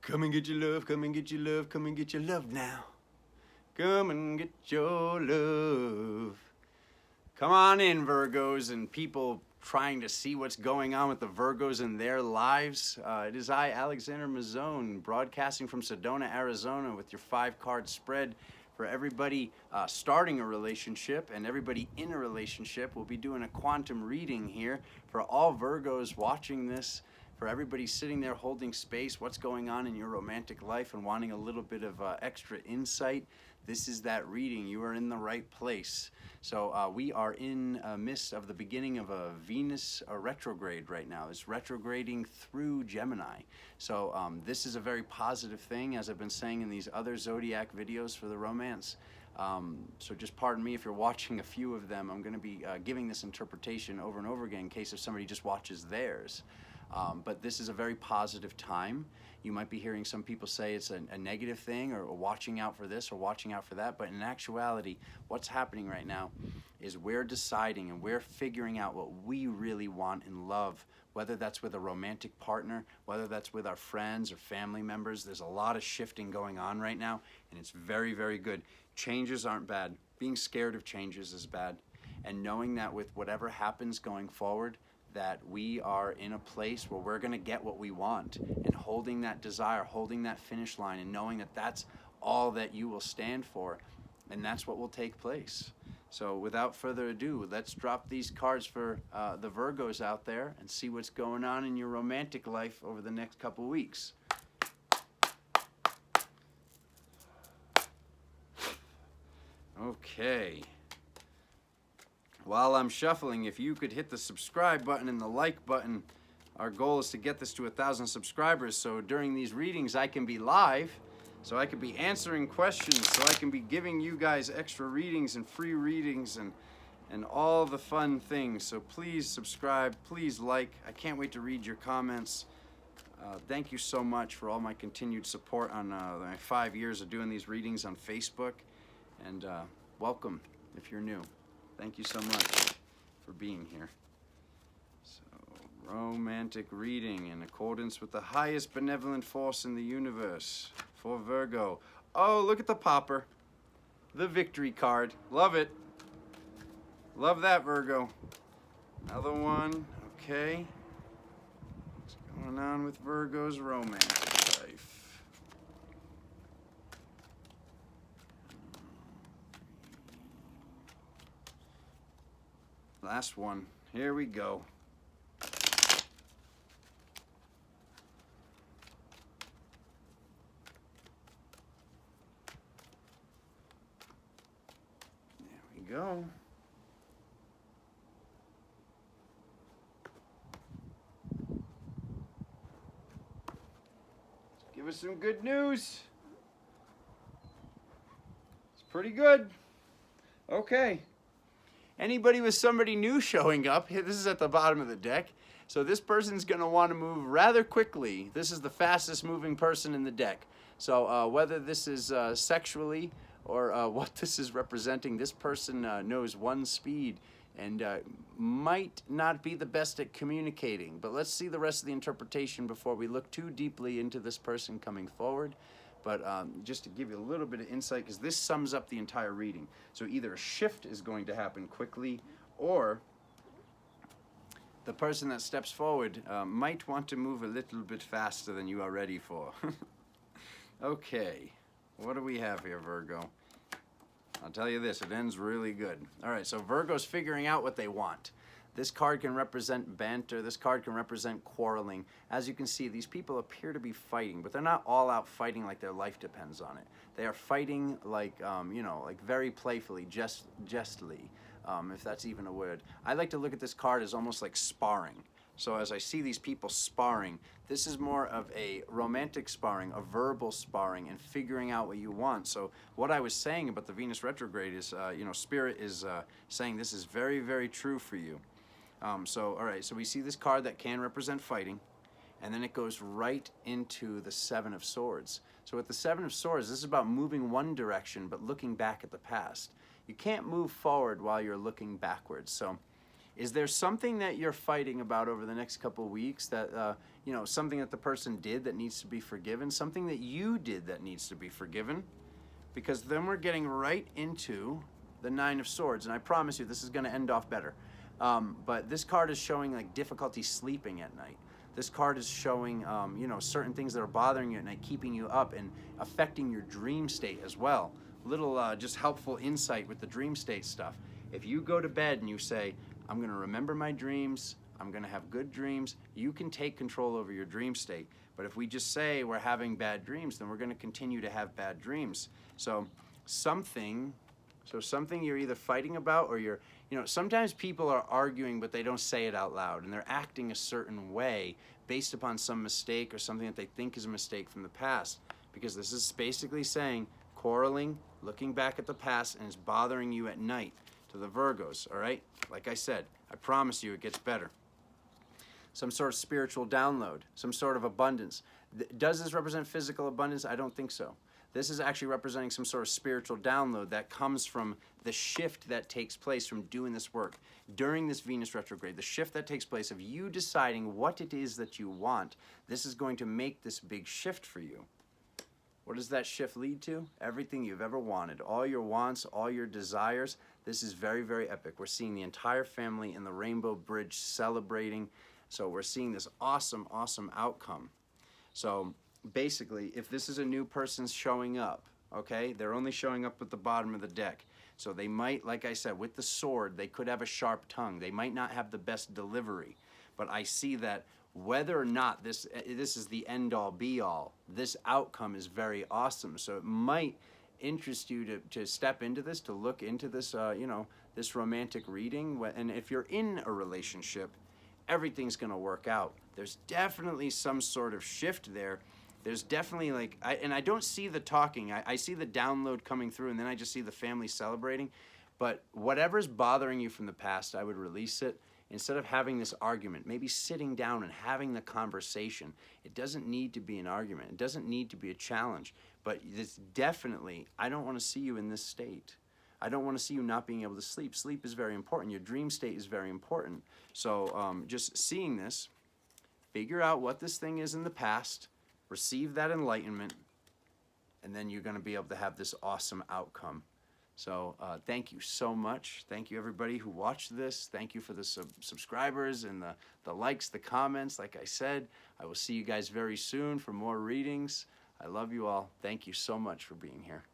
Come and get your love, come and get your love, come and get your love now. Come and get your love. Come on in, Virgos, and people trying to see what's going on with the Virgos in their lives. It is I, Alexander Mazzone, broadcasting from Sedona, Arizona, with your 5-card spread for everybody starting a relationship and everybody in a relationship. We'll be doing a quantum reading here for all Virgos watching this, for everybody sitting there holding space, what's going on in your romantic life and wanting a little bit of extra insight. This is that reading. You are in the right place. So we are in midst of the beginning of a Venus retrograde right now. It's retrograding through Gemini. So this is a very positive thing, as I've been saying in these other zodiac videos for the romance. So just pardon me if you're watching a few of them. I'm going to be giving this interpretation over and over again in case if somebody just watches theirs. But this is a very positive time. You might be hearing some people say it's a negative thing, or watching out for this or watching out for that. But in actuality, what's happening right now is we're deciding and we're figuring out what we really want in love, whether that's with a romantic partner, whether that's with our friends or family members. There's a lot of shifting going on right now, and it's very, very good. Changes aren't bad. Being scared of changes is bad. And knowing that with whatever happens going forward, that we are in a place where we're going to get what we want, and holding that desire, holding that finish line, and knowing that that's all that you will stand for, and that's what will take place. So without further ado, let's drop these cards for the Virgos out there and see what's going on in your romantic life over the next couple weeks. Okay. While I'm shuffling, if you could hit the subscribe button and the like button. Our goal is to get this to 1,000 subscribers, so during these readings I can be live, so I can be answering questions, so I can be giving you guys extra readings and free readings and all the fun things. So please subscribe, please like. I can't wait to read your comments. Thank you so much for all my continued support on my 5 years of doing these readings on Facebook, and welcome if you're new. Thank you so much for being here. So, romantic reading in accordance with the highest benevolent force in the universe for Virgo. Oh, look at the popper. The victory card. Love it. Love that, Virgo. Another one. Okay. What's going on with Virgo's romantic life? Last one. Here we go. There we go. Give us some good news. It's pretty good. Okay. Anybody with somebody new showing up, this is at the bottom of the deck, so this person's going to want to move rather quickly. This is the fastest moving person in the deck. So whether this is sexually or what this is representing, this person knows one speed and might not be the best at communicating. But let's see the rest of the interpretation before we look too deeply into this person coming forward. But just to give you a little bit of insight, because this sums up the entire reading. So either a shift is going to happen quickly, or the person that steps forward might want to move a little bit faster than you are ready for. Okay, what do we have here, Virgo? I'll tell you this, it ends really good. All right, so Virgo's figuring out what they want. This card can represent banter. This card can represent quarreling. As you can see, these people appear to be fighting, but they're not all out fighting like their life depends on it. They are fighting like, you know, like very playfully, jestly, if that's even a word. I like to look at this card as almost like sparring. So as I see these people sparring, this is more of a romantic sparring, a verbal sparring, and figuring out what you want. So what I was saying about the Venus retrograde is, you know, Spirit is saying this is very, very true for you. All right, so we see this card that can represent fighting, and then it goes right into the Seven of Swords. So with the Seven of Swords, this is about moving one direction, but looking back at the past. You can't move forward while you're looking backwards. So Is there something that you're fighting about over the next couple of weeks that, you know, something that the person did that needs to be forgiven, something that you did that needs to be forgiven? Because then we're getting right into the Nine of Swords, and I promise you this is going to end off better. But this card is showing like difficulty sleeping at night. This card is showing, you know, certain things that are bothering you at night, keeping you up and affecting your dream state as well. Little just helpful insight with the dream state stuff. If you go to bed and you say, I'm going to remember my dreams, I'm going to have good dreams, you can take control over your dream state. But if we just say we're having bad dreams, then we're going to continue to have bad dreams. So something you're either fighting about, or you're, you know, sometimes people are arguing but they don't say it out loud, and they're acting a certain way based upon some mistake or something that they think is a mistake from the past. Because this is basically saying quarreling, looking back at the past, and it's bothering you at night. To the Virgos, all right? Like I said, I promise you it gets better. Some sort of spiritual download, some sort of abundance. Does this represent physical abundance? I don't think so. This is actually representing some sort of spiritual download that comes from the shift that takes place from doing this work during this Venus retrograde. The shift that takes place of you deciding what it is that you want. This is going to make this big shift for you. What does that shift lead to? Everything you've ever wanted, all your wants, all your desires. This is very, very epic. We're seeing the entire family in the Rainbow Bridge celebrating. So we're seeing this awesome, awesome outcome. So basically, if this is a new person showing up, okay, they're only showing up at the bottom of the deck. So they might, like I said, with the sword, they could have a sharp tongue. They might not have the best delivery. But I see that whether or not this is the end-all, be-all, this outcome is very awesome. So it might interest you to step into this, to look into this, you know, this romantic reading. And if you're in a relationship, everything's going to work out. There's definitely some sort of shift there. There's definitely like, and I don't see the talking. I see the download coming through, and then I just see the family celebrating. But whatever's bothering you from the past, I would release it. Instead of having this argument, maybe sitting down and having the conversation. It doesn't need to be an argument. It doesn't need to be a challenge. But it's definitely, I don't want to see you in this state. I don't want to see you not being able to sleep. Sleep is very important. Your dream state is very important. So just seeing this, figure out what this thing is in the past, receive that enlightenment, and then you're going to be able to have this awesome outcome. So thank you so much. Thank you, everybody who watched this. Thank you for the subscribers and the likes, the comments. Like I said, I will see you guys very soon for more readings. I love you all. Thank you so much for being here.